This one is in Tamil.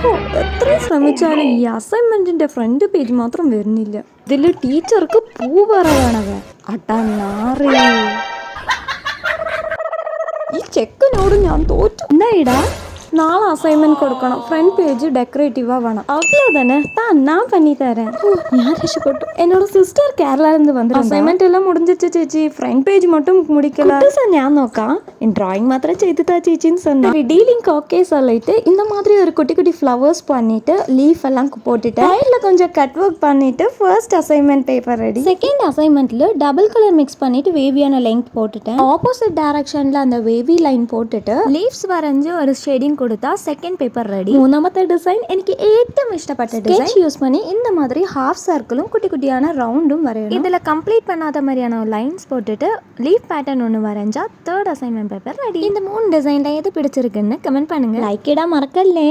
ഓ, എത്രയും ശ്രമിച്ചാലും ഈ അസൈൻമെന്റിന്റെ ഫ്രണ്ട് പേജ് മാത്രം വരുന്നില്ല. ഇതില് ടീച്ചർക്ക് പൂ പറയണവ അടനാറി. ഈ ചെക്കനോട് ഞാൻ തോറ്റു. എന്തായിടാ, നാളെ അസൈൻമെന്റ് കൊടുക്കണം. ഫ്രണ്ട് പേജ് ഡെക്കറേറ്റീവാ വേണം. അவ்வளோ தானே தான், நான் பண்ணி தரேன். ஓ, ഞാൻ രക്ഷപ്പെട്ടു. എന്നോട് സിസ്റ്റർ കേരള വന്നു. അസൈൻമെന്റ് എല്ലാം മുടിஞ்சிச்சு ചേച്ചി, ഫ്രണ്ട് പേജ് மட்டும் முடிக்கல. ഞാൻ നോക്കാം. டிராயிங் மாத்திரம் செய்துதா சேச்சின்னு சொன்னா. டீலிங்க் ஓகே சொல்லிட்டு இந்த மாதிரி ஒரு குட்டி குட்டி ஃப்ளவர்ஸ் பண்ணிட்டு லீஃப் எல்லாம் போட்டுட்டு சைடில் கொஞ்சம் கட் ஒர்க் பண்ணிட்டு first assignment paper ready. Second அசைன்மெண்ட்ல டபுள் கலர் மிக்ஸ் பண்ணிட்டு வேவியான லெங்க் போட்டுட்டேன். ஆப்போசிட் டைரக்ஷன்ல அந்த വേവി ലൈൻ പോട്ടിട്ട് ലീവ്സ് വരഞ്ഞ് ഒരു ഷെയ്ഡിങ് കൊടുത്താൽ സെക്കൻഡ് പേപ്പർ റെഡി. മൂന്നാമത്തെ ഡിസൈൻ എനിക്ക് ഏറ്റവും ഇഷ്ടപ്പെട്ട ഡിസൈൻ യൂസ് பண்ணி இந்த மாதிரி ஹாஃப் சர்க்கிளும் குட்டி குட்டியான ரவுண்டும் வரையணும். இதில் கம்ப்ளீட் பண்ணாத மாதிரியான லைன்ஸ் போட்டுட்டு லீஃப் பேட்டர்ன் ஒன்று வரைஞ்சா தேர்ட் அசைன்மெண்ட் பேப்பர் ரெடி. இந்த 3 டிசைன்ல எது பிடிச்சிருக்குன்னு கமெண்ட் பண்ணுங்க. லைக் இட மறக்கல்லே.